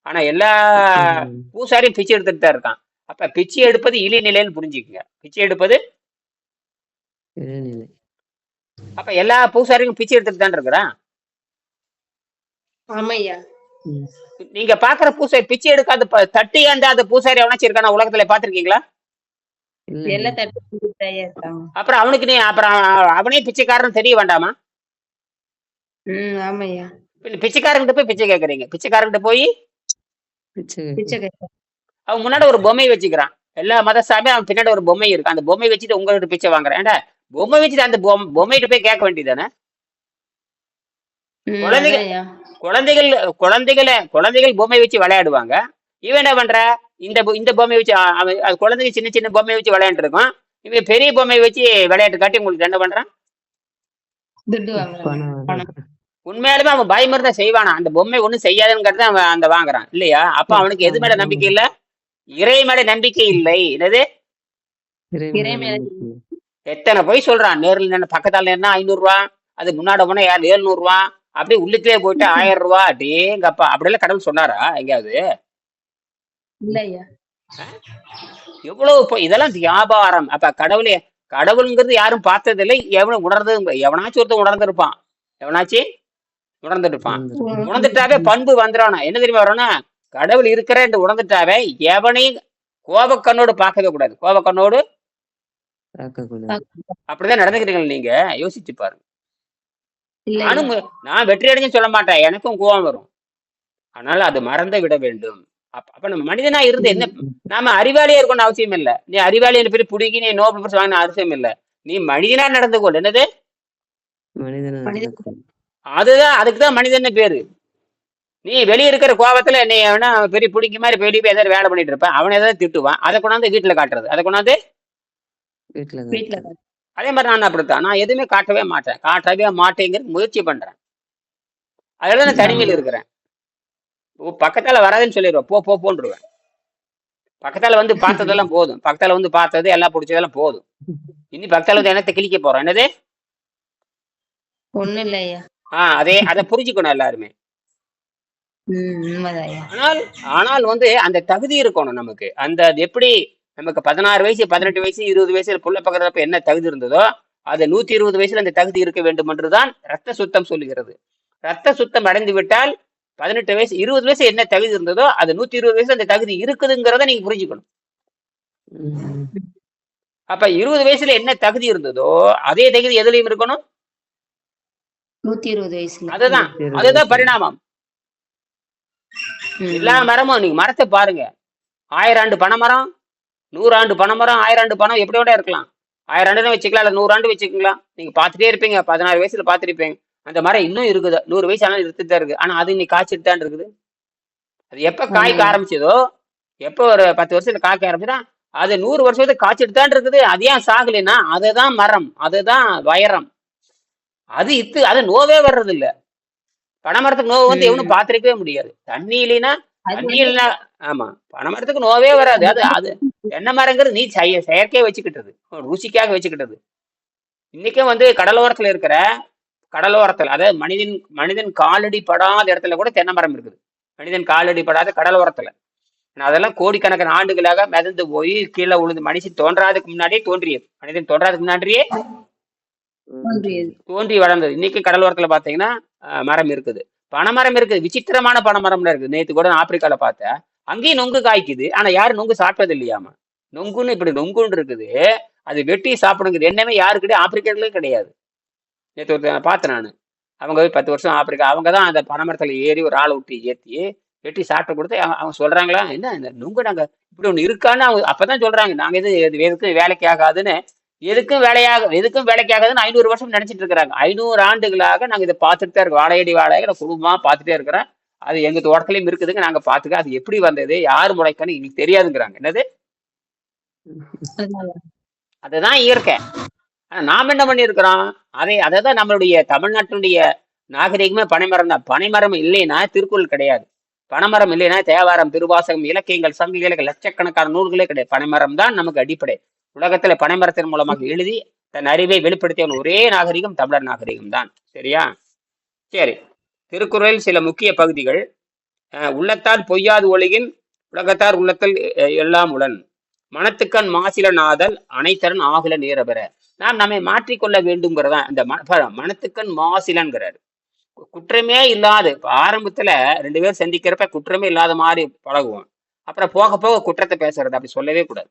ஆனா எல்லா ம். பூசாரியும் பிச்சை எடுத்துட்டு தான் இருக்கான். அப்ப பிச்சை எடுப்பது இழிநிலைன்னு புரிஞ்சுக்குங்க. பிச்சை எடுப்பது இடைநிலை. அப்ப எல்லா பூசாரியும் பிச்சை எடுத்துட்டு தான் இருக்கிறான். ஆமையா. ம். நீங்க பாக்குற பூசாரி பிச்சை எடுக்காத தட்டி ஏண்டாத பூசாரி எவனாச்சும் இருக்கானா உலகத்துல பாத்திருக்கீங்களா? இல்ல எல்லாம் தட்டு ஐயா இருக்காங்க. அப்புறம் அவனுக்கு நீ அப்புறம் அவனே பிச்சைக்காரன் தெரிய வேண்டாமா? ஆமையா. பிச்சைக்காரங்கிட்ட போய் பிச்சை கேக்குறீங்க. பிச்சைக்காரங்கிட்ட போய் பிச்சை பிச்சை கேட்க. கேட்க. அவன் முன்னாடி ஒரு பொம்மை வச்சுக்கிறான். எல்லா மதசாமியும் அவன் பின்னாடி ஒரு பொம்மை இருக்கு. அந்த பொம்மை வச்சுட்டு உங்கள்கிட்ட பிச்சை வாங்குறேன். ஏன்டா பொம்மை வச்சுட்டு அந்த பொம்மைகிட்ட போய் கேட்க வேண்டியதானே? குழந்தைகள் அதான்யா. குழந்தைகள் குழந்தைகள் பொம்மை வச்சு விளையாடுவாங்க. இவன் என்ன பண்ற? இந்த பொம்மை வச்சு அது குழந்தைங்க சின்ன சின்ன பொம்மை வச்சு விளையாண்டு இருக்கும். இவன் பெரிய பொம்மை வச்சு விளையாட்டு காட்டி உங்களுக்கு என்ன பண்றான்? துட்டு வாங்குறாங்க. பணம் பணம். உண்மையாலுமே அவன் பயமுறுத்தா செய்வானா? அந்த பொம்மை ஒண்ணும் செய்யாதுங்கிறத அவன் அந்த வாங்குறான் இல்லையா? அப்ப அவனுக்கு எது மேல நம்பிக்கை இல்ல? இறை மேல நம்பிக்கை இல்லை. என்னது? இறை மேல எத்தனை போய் சொல்றான். நேரில் நின்று பக்கத்தால நின்னா 500 ரூபா, அது முன்னாடி போனா 700 ரூபா, அப்படியே உள்ளுக்கே போயிட்டு 1000 ரூபா. அடேங்கப்பா, அப்படியெல்லாம் கடவுள் சொன்னாரா எங்கேயாவது? இல்லையா. எவ்வளவு இதெல்லாம் வியாபாரம். அப்ப கடவுளுங்கிறது யாரும் பார்த்தது இல்லை. எவனும் எவனாச்சும் ஒருத்தன் உணர்ந்திருப்பான். எவனாச்சும் உணர்ந்துருப்பான். உணர்ந்துட்டாவே பண்பு வந்துடானா? என்ன தெரியுமா வரணும்? கடவுள் இருக்கிற என்று உணர்ந்துட்டாவே எவனையும் கோபக்கண்ணோடு பார்க்கவே கூடாது. கோபக்கண்ணோடு பார்க்கக்கூடாது. அப்படிதான் நடந்துக்கிறீங்க. நீங்க யோசிச்சு பாருங்க. இல்லையா. நான் வெற்றி அடைஞ்சு சொல்ல மாட்டேன். எனக்கும் கோபம் வரும். ஆனால் அது மறந்து விட வேண்டும். அப்ப நம்ம மனிதனா இருந்து என்ன? நாம அறிவாளியா இருக்கணும்னு அவசியம் இல்லை. நீ அறிவாளி என்று பேர் பிடிக்கி நீ நோபல் பரிசு வாங்கின அவசியம் இல்லை. நீ மனிதனா நடந்து கொள். என்னது? மனிதன். அதுக்குதான் மனிதன் பேரு. நீ வெளியே இருக்கிற கோபத்துல நீ வேணா பெரிய பிடிக்க மாதிரி பெரிய போய் ஏதாவது வேலை பண்ணிட்டு இருப்ப. அவனை ஏதாவது திட்டுவான். அதை கொண்டாந்து வீட்டுல காட்டுறது. அதை கொண்டாந்து வீட்டுல அதே மாதிரி நான் அப்படித்தான். நான் எதுவுமே காட்டவே மாட்டேங்கிறது முயற்சி பண்றேன். அதனால நான் தனிமையில் இருக்கிறேன். பக்கத்தால வராதுன்னு சொல்லிடுவேன். போன்றுவேன். பக்கத்தால வந்து பார்த்ததெல்லாம் போதும். பக்கத்தால வந்து பார்த்தது எல்லாம் பிடிச்சதெல்லாம் போதும். இனி பக்கத்தால வந்து என்னத்தை கிழிக்க போறோம்? என்னது? ஒண்ணு இல்லையா. அதை புரிஞ்சுக்கணும் எல்லாருமே. உண்மைதாயா. ஆனால் வந்து அந்த தகுதி இருக்கணும் நமக்கு. அது எப்படி நமக்கு 16 வயசு 18 வயசு 20 வயசுல புள்ள பக்கறப்ப என்ன தகுதி இருந்ததோ அது 120 வயசுல அந்த தகுதி இருக்க வேண்டும் என்றுதான் ரத்த சுத்தம் சொல்லுகிறது. ரத்த சுத்தம் அடைந்து விட்டால் 18 வயசு 20 வயசு என்ன தகுதி இருந்ததோ அது 120 வயசுல அந்த தகுதி இருக்குதுங்கிறத நீங்க புரிஞ்சுக்கணும். அப்ப 20 வயசுல என்ன தகுதி இருந்ததோ அதே தகுதி எதுலயும் இருக்கணும். 120 வயசுல. அதுதான் பரிணாமம். எல்லா மரமும் நீங்க மரத்தை பாருங்க. 1000 ஆண்டு பனைமரம், 100 ஆண்டு பனைமரம், 1000 ஆண்டு பணம் எப்படி விட இருக்கலாம். 1000 ஆண்டு வச்சுக்கலாம், இல்ல 100 ஆண்டு வச்சுக்கலாம். நீங்க பாத்துட்டே இருப்பீங்க. 16 வயசுல பாத்துருப்பீங்க. அந்த மரம் இன்னும் இருக்குது. 100 வயசு ஆனாலும் இருந்துட்டு தான் இருக்கு. ஆனா அது இன்னைக்கு காய்ச்சிட்டு தான் இருக்குது. அது எப்ப காய்க்க ஆரம்பிச்சதோ, எப்ப ஒரு 10 வருஷத்துல காய்க்க ஆரம்பிச்சுன்னா அது 100 வருஷத்துக்கு காய்ச்சிட்டு தான் இருக்குது. அது ஏன் சாகலைன்னா அதுதான் மரம், அதுதான் வைரம். அது நோவே வர்றது இல்ல. பனைமரத்துக்கு நோவு வந்து எவனும் பாத்திருக்கவே முடியாது. தண்ணி இல்லைன்னா ஆமா பனைமரத்துக்கு நோவே வராது. அது என்ன மரங்கிறது நீ செயற்கையா வச்சுக்கிட்டது, ருசிக்காக வச்சுக்கிட்டது. இன்னைக்கும் வந்து கடலோரத்துல அதாவது மனிதன் காலடி படாத இடத்துல கூட தென்னை மரம் இருக்குது. மனிதன் காலடி படாத கடலோரத்துல. அதெல்லாம் கோடிக்கணக்கான ஆண்டுகளாக மிதந்து போய் கீழே உழுந்து மனுஷன் தோன்றாதுக்கு முன்னாடியே தோன்றியது. மனிதன் தோன்றாதுக்கு முன்னாடியே தோன்றி வளர்ந்தது. இன்னைக்கு கடலோரத்துல பாத்தீங்கன்னா மரம் இருக்குது, பனைமரம் இருக்குது. விசித்திரமான பனைமரம்லாம் இருக்குது. நேற்று கூட ஆப்பிரிக்கால பார்த்தேன். அங்கேயும் நொங்கு காய்க்குது. ஆனா யாரும் நொங்கு சாப்பிட்டது இல்லையாமா. நொங்குன்னு இப்படி நொங்குன்னு இருக்குது. அது வெட்டி சாப்பிடுங்கிறது என்னமே யாருக்கிட்டே ஆப்பிரிக்காலே கிடையாது. நேற்று ஒரு பார்த்தேன் நான். அவங்க 10 வருஷம் ஆப்பிரிக்கா. அவங்க தான் அந்த பனைமரத்துல ஏறி ஒரு ஆளை விட்டு ஏற்றி வெட்டி சாப்பிட்டு கொடுத்து அவங்க சொல்றாங்களா, என்ன இந்த நொங்கு நாங்க இப்படி ஒண்ணு இருக்கான்னு அவங்க அப்பதான் சொல்றாங்க. நாங்க எதுக்கும் வேலைக்கு ஆகாதுன்னு, எதுக்கும் வேலைக்காகாதுன்னு 500 வருஷம் நினைச்சிட்டு இருக்கிறாங்க. 500 ஆண்டுகளாக நாங்க இதை பார்த்துட்டு தான் இருக்கோம். வாழையடி வாழையாக குடும்பமா பார்த்துட்டே இருக்கிறேன். அது எங்க தோட்டத்திலயும் இருக்குதுங்க, நாங்க பாத்துக்க. அது எப்படி வந்தது, யாரு முளைக்கான்னு எங்களுக்கு தெரியாதுங்கிறாங்க. என்னது? அதுதான் இயற்கை. ஆனா நாம என்ன பண்ணிருக்கிறோம்? அதைதான் நம்மளுடைய தமிழ்நாட்டினுடைய நாகரிகமே பனைமரம் தான். பனைமரம் இல்லைன்னா திருக்குறள் கிடையாது. பனைமரம் இல்லைன்னா தேவாரம், திருவாசகம், இலக்கியங்கள், சங்க இலக்கிய லட்சக்கணக்கான நூல்களே கிடையாது. பனைமரம் தான் நமக்கு அடிப்படை. உலகத்துல பனைமரத்தின் மூலமாக எழுதி தன் அறிவை வெளிப்படுத்திய ஒரே நாகரிகம் தமிழர் நாகரிகம் தான். சரியா? சரி, திருக்குறளில் சில முக்கிய பகுதிகள். உள்ளத்தால் பொய்யாது ஒழுகின் உலகத்தார் உள்ளத்தில் எல்லாம் உளன், மனத்துக்கண் மாசில நாதல் அனைத்தரன் ஆகுல நேர பெற. நாம் நம்மை மாற்றிக்கொள்ள வேண்டும்ங்கிறதான் இந்த மனத்துக்கண் மாசிலன்கிறாரு. குற்றமே இல்லாத ஆரம்பத்துல 2 பேர் சந்திக்கிறப்ப குற்றமே இல்லாத மாதிரி பழகுவோம். அப்புறம் போக போக குற்றத்தை பேசுறது அப்படி சொல்லவே கூடாது.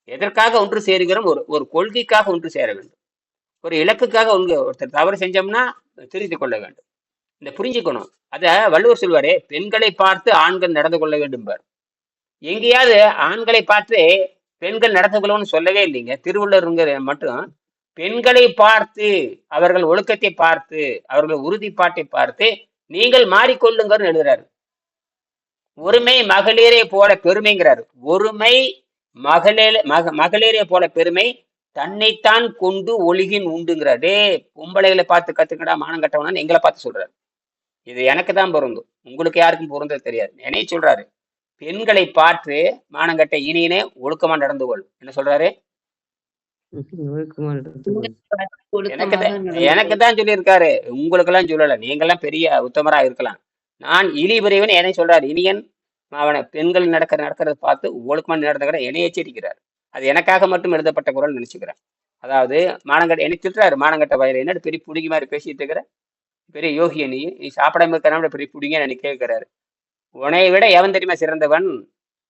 எதற்காக ஒன்று சேருகிறோம்? ஒரு கொள்கைக்காக ஒன்று சேர வேண்டும். ஒரு இலக்குக்காக ஒருத்தர் தவறு செஞ்சோம்னா திருத்திக் கொள்ள வேண்டும். இந்த புரிஞ்சுக்கணும். அத வள்ளுவர் சொல்வாரே, பெண்களை பார்த்து ஆண்கள் நடந்து கொள்ள வேண்டும் பார். எங்கேயாவது ஆண்களை பார்த்து பெண்கள் நடந்து கொள்ளணும்னு சொல்லவே இல்லைங்க. திருவள்ளுவருங்கிற மட்டும் பெண்களை பார்த்து, அவர்கள் ஒழுக்கத்தை பார்த்து, அவர்கள் உறுதிப்பாட்டை பார்த்து நீங்கள் மாறிக்கொள்ளுங்கன்னு எழுதுறாரு. ஒருமை மகளிரே போல பெருமைங்கிறாரு. ஒருமை மகளிரே போல பெருமை தன்னைத்தான் கொண்டு ஒழுகின் உண்டுங்கிறாரு. டே, பொம்பளைகளை பார்த்து கத்துக்கடா மானம் கட்டவனான்னு எங்களை பார்த்து சொல்றாரு. இது எனக்கு தான் பொருந்தும், உங்களுக்கு யாருக்கும் பொருந்தது தெரியாது. என்னைய சொல்றாரு, பெண்களை பார்த்து மானங்கட்ட இனியனே ஒழுக்கமா நடந்து கொள். என்ன சொல்றாரு? எனக்கு தான் சொல்லியிருக்காரு, உங்களுக்கு எல்லாம் சொல்லல. நீங்க எல்லாம் பெரிய உத்தமரா இருக்கலாம். நான் இழிபுரியவன் என்னை சொல்றாரு. இனியன் அவனை பெண்கள் நடக்கிறத பார்த்து ஒழுக்கமா நடந்துக்கிற என்னை எச்சரிக்கிறார். அது எனக்காக மட்டும் எழுதப்பட்ட குரல் நினைச்சுக்கிறேன். அதாவது மானங்கட்ட என்னை திட்டுறாரு, மானங்கட்ட வயல என்ன பெரிய புடிங்கி மாதிரி பேசிட்டு இருக்கிற, பெரிய யோகிய நீ சாப்பிடாம இருக்கிற பெரிய புடிங்க என்னை கேட்கிறாரு. உன்னை விட எவன் தெரியுமா சிறந்தவன்?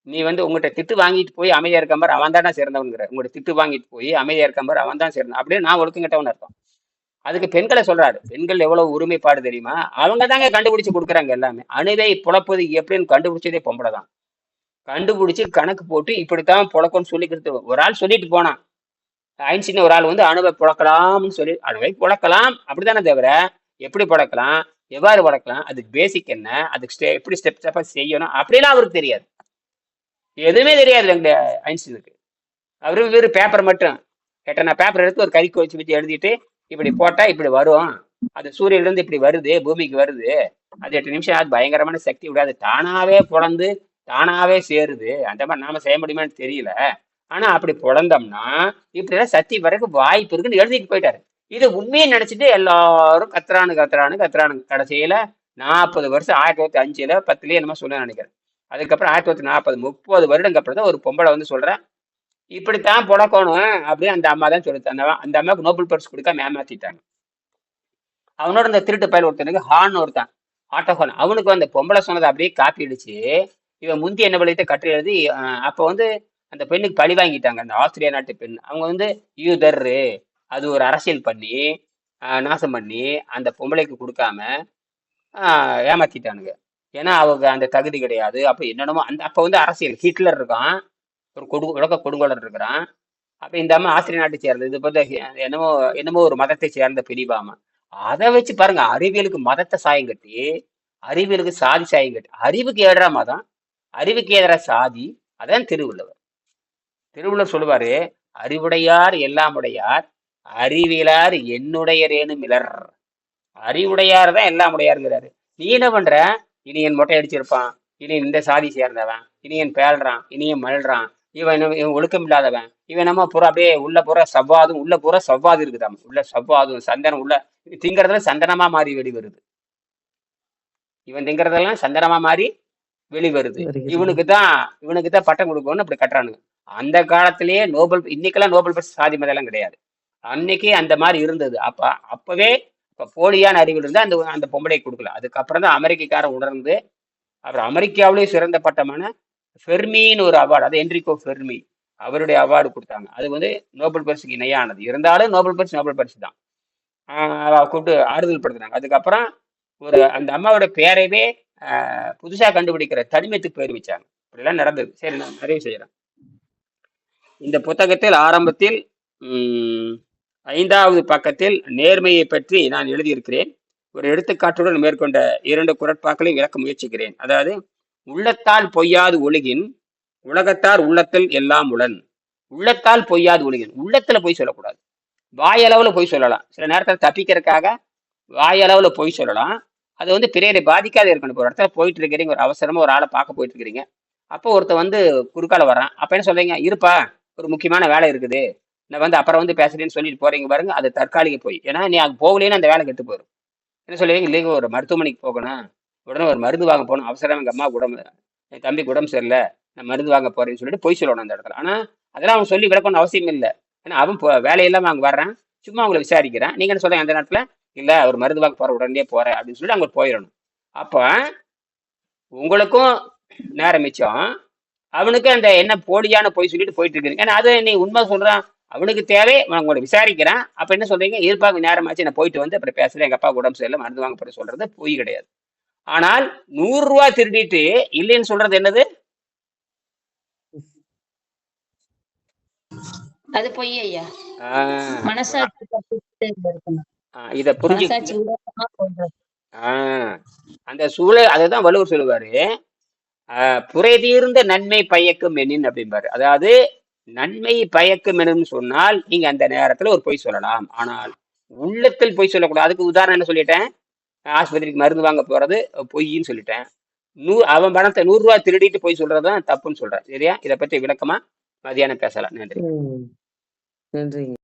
நீ உங்கள்கிட்ட திட்டு வாங்கிட்டு போய் அமைதியா இருக்கம்பார், அவன் தானே சிறந்தவன்கிற. உங்கள்கிட்ட திட்டு வாங்கிட்டு போய் அமைதியா இருக்கம்பார், அவன் தான் சிறந்தவன். அப்படியே நான் ஒழுக்கங்கிட்டவன் அர்த்தம். அதுக்கு பெண்களை சொல்றாரு. பெண்கள் எவ்வளவு உரிமைப்பாடு தெரியுமா? அவங்க தாங்க கண்டுபிடிச்சு கொடுக்குறாங்க எல்லாமே. அணுவை புலப்பது எப்படின்னு கண்டுபிடிச்சதே பொம்பளை தான். கண்டுபிடிச்சு கணக்கு போட்டு இப்படித்தான் புழக்கம்னு சொல்லிக்கிறது. ஒரு ஆள் சொல்லிட்டு போனான், ஐன்ஸ்டீன் ஒரு ஆள் அணுவை புழக்கலாம்னு சொல்லி, அணுவை புழக்கலாம் அப்படித்தானே தவிர எப்படி புழக்கலாம், எவ்வாறு புழக்கலாம், அதுக்கு பேசிக் என்ன, அதுக்கு எப்படி ஸ்டெப் ஸ்டெப்பா செய்யணும் அப்படிலாம் அவருக்கு தெரியாது. எதுவுமே தெரியாது எங்க ஐன்ஸ்டீனுக்கு. அவரு வெறும் பேப்பர் மட்டும் கேட்ட, நான் பேப்பர் எடுத்து ஒரு கறிக்கு வச்சு எழுதிட்டு இப்படி போட்டா இப்படி வரும், அது சூரியன்ல இப்படி வருது, பூமிக்கு வருது, அது 8 நிமிஷம் அது பயங்கரமான சக்தி விடாது, தானாவே பொழந்து தானாவே சேருது. அந்த மாதிரி நாம செய்ய முடியுமான்னு தெரியல. ஆனா அப்படி பொழந்தோம்னா இப்படிலாம் சக்தி பிறகு வாய்ப்பு இருக்குன்னு எழுதிட்டு போயிட்டாரு. இது உண்மையை நினைச்சிட்டு எல்லாரும் கத்துறானு. கடைசியில 40 வருஷம் 1905 10லயே என்னமோ சொல்ல நினைக்கிறேன். அதுக்கப்புறம் 1940 30 வருடங்க அப்புறம் தான் ஒரு பொம்பளை சொல்றேன், இப்படித்தான் புழக்கணும் அப்படின்னு அந்த அம்மா தான் சொல்லுது. அந்த அம்மாவுக்கு நோபல் பரிசு கொடுக்க ஏமாத்திட்டாங்க. அவனோட இந்த திருட்டு பயல் ஒருத்தனுக்கு ஹான் ஒருத்தான், ஆட்டோஹான், அவனுக்கு அந்த பொம்பளை சொன்னதை அப்படியே காப்பி அடிச்சு இவன் முந்தி என்ன பழித்த கட்டு எழுதி அப்போ அந்த பெண்ணுக்கு பழி வாங்கிட்டாங்க. அந்த ஆஸ்திரேலியா நாட்டு பெண் அவங்க யூதர்ரு அது ஒரு அரசியல் பண்ணி நாசம் பண்ணி அந்த பொம்பளைக்கு கொடுக்காம ஏமாத்திட்டானுங்க. ஏன்னா அவங்க அந்த தகுதி கிடையாது. அப்போ என்னென்னமோ அப்போ அரசியல் ஹிட்லர் இருக்கான், ஒரு உலக கொடுங்கோலர் இருக்கிறான். அப்போ இந்த அம்மா ஆஸ்திரேலியா நாட்டை சேர்ந்தது, இது பார்த்து என்னமோ ஒரு மதத்தை சேர்ந்த பிரிவாமா. அதை வச்சு பாருங்க, அறிவியலுக்கு மதத்தை சாயம் கட்டி, அறிவியலுக்கு சாதி சாயம் கட்டி, அறிவுக்கு எதிராக மதம், அறிவுக்கு எதிராக சாதி. அதான் திருவள்ளுவர் சொல்லுவாரு, அறிவுடையார் எல்லாம் உடையார், அறிவியலார் என்னுடையரேனும் இலர். அறிவுடையார் தான் எல்லாம் உடையாருங்கிறாரு. நீ என்ன பண்ற? இனி என் மொட்டை அடிச்சிருப்பான், இனி இந்த சாதி சேர்ந்தவன், இனி என் பேழ்றான், இனி என் மழறான், இவன் ஒழுக்கம் இல்லாதவன், இவன் நம்ம பூரா அப்படியே உள்ள பூரா சவ்வாதும், உள்ள பூரா சவ்வாது இருக்குதாம், உள்ள சவ்வாதும் சந்தனம், உள்ள திங்கிறதுல சந்தனமா மாறி வெளிவருது. இவன் திங்கிறதெல்லாம் சந்தனமா மாறி வெளிவருது. இவனுக்கு தான் பட்டம் கொடுக்கணும்னு அப்படி கட்டுறானுங்க. அந்த காலத்திலேயே இன்னைக்கெல்லாம் நோபல் பரிசு சாதி மதம் கிடையாது. அன்னைக்கு அந்த மாதிரி இருந்தது. அப்பவே போலியான அறிவில் இருந்தா அந்த பொம்பளை கொடுக்கல. அதுக்கப்புறம் தான் அமெரிக்காரன் உணர்ந்து, அப்புறம் அமெரிக்காவிலேயே சிறந்த பட்டமான ஃபெர்மின்னு ஒரு அவார்டு, அது என்ரிகோ ஃபெர்மி, அவருடைய அவார்டு கொடுத்தாங்க. அது நோபல் பரிசுக்கு இணையானது. இருந்தாலும் நோபல் பரிசு தான். கூப்பிட்டு ஆறுதல் படுத்துனாங்க. அதுக்கப்புறம் அந்த அம்மாவோட பேரைவே புதுசா கண்டுபிடிக்கிற தனிமத்துக்கு பேர் வச்சாங்க. இப்படிலாம் நடந்தது. சரி, நான் நிறைவு செய்யறேன். இந்த புத்தகத்தில் ஆரம்பத்தில் 5வது பக்கத்தில் நேர்மையை பற்றி நான் எழுதியிருக்கிறேன். ஒரு எடுத்துக்காட்டுடன் மேற்கொண்ட 2 குறட்பாக்களையும் விளக்க முயற்சிக்கிறேன். அதாவது, உள்ளத்தால் பொய்யாது ஒழுகின் உலகத்தார் உள்ளத்தில் எல்லாம் உளன். உள்ளத்தால் பொய்யாது ஒழுகின், உள்ளத்துல பொய் சொல்லக்கூடாது. வாயளவுல பொய் சொல்லலாம். சில நேரத்தில் தப்பிக்கிறதுக்காக வாயளவுல பொய் சொல்லலாம். அது வந்து பிறையை பாதிக்காத இருக்கணும். இப்போ ஒரு இடத்துல போயிட்டு இருக்கிறீங்க, ஒரு அவசரமா ஒரு ஆளை பார்க்க போயிட்டு இருக்கிறீங்க. அப்போ ஒருத்தன் வந்து குறுக்கால வர்றான். அப்ப என்ன சொல்றீங்க? இருப்பா, ஒரு முக்கியமான வேலை இருக்குது. நான் வந்து அப்புறம் வந்து பேசுறேன்னு சொல்லிட்டு போறீங்க பாருங்க. அது தற்காலிக போய். ஏன்னா நீ அங்க போகலைன்னா அந்த வேலை கெட்டு போயிடும். என்ன சொல்லுவீங்க? இல்லைங்க, ஒரு மருத்துவமனைக்கு போகணும். உடனே ஒரு மருந்து வாங்க போகணும். அவசரம், எங்க அம்மா உடம்பு, என் தம்பிக்கு உடம்பு சரியில்லை, நான் மருந்து வாங்க போறேன்னு சொல்லிட்டு பொய் சொல்லணும் அந்த இடத்துல. ஆனா அதெல்லாம் அவன் சொல்லி விளக்கணும் அவசியம் இல்லை. ஏன்னா அவன் வேலையில்லாம அங்க வர்றான், சும்மா அவங்களை விசாரிக்கிறான். நீங்க என்ன சொல்றீங்க அந்த நேரத்துல? இல்ல, அவர் மருந்து வாங்க போற, உடனே போறேன் அப்படின்னு சொல்லிட்டு அவங்க போயிடணும். அப்ப உங்களுக்கும் நேரம் மிச்சம், அவனுக்கு அந்த என்ன போலியான பொய் சொல்லிட்டு போயிட்டு இருக்கு. ஏன்னா அது நீ உண்மை சொல்றான், அவனுக்கு தேவை, நான் உங்களை விசாரிக்கிறேன். அப்ப என்ன சொல்றீங்க? இருப்பாங்க, நேரமாச்சு, நான் போயிட்டு வந்து அப்புறம் பேசுறேன், எங்க அப்பா உடம்பு சரியில்லை, மருந்து வாங்க போற சொல்றது பொய் கிடையாது. ஆனால் 100 ரூபாய் திருடிட்டு இல்லைன்னு சொல்றது என்னது? அது பொய் ஐயா. ஆஹ் மனசாட்சி பட்டுட்டு இருக்கணும். இத புரிஞ்சு மனசாட்சி விரோதமா சொல்றது. ஆஹ் அந்த சூழல், அதுதான் வள்ளுவர் சொல்லுவாரு, புரை தீர்ந்த நன்மை பயக்கும் எண்ணின் அப்படிம்பாரு. அதாவது நன்மை பயக்கும் எனும் சொன்னால் நீங்க அந்த நேரத்துல ஒரு பொய் சொல்லலாம். ஆனால் உள்ளத்தில் பொய் சொல்லக்கூடாது. அதுக்கு உதாரணம் என்ன சொல்லிட்டேன்? ஆஸ்பத்திரிக்கு மருந்து வாங்க போறது பொய்ன்னு சொல்லிட்டேன். அவன் பணத்தை 100 ரூபாய் திருடிட்டு போய் சொல்றதுதான் தப்புன்னு சொல்றேன். சரியா? இதை பத்தி விளக்கமா மதியானம் பேசலாம். நன்றி. நன்றிங்க.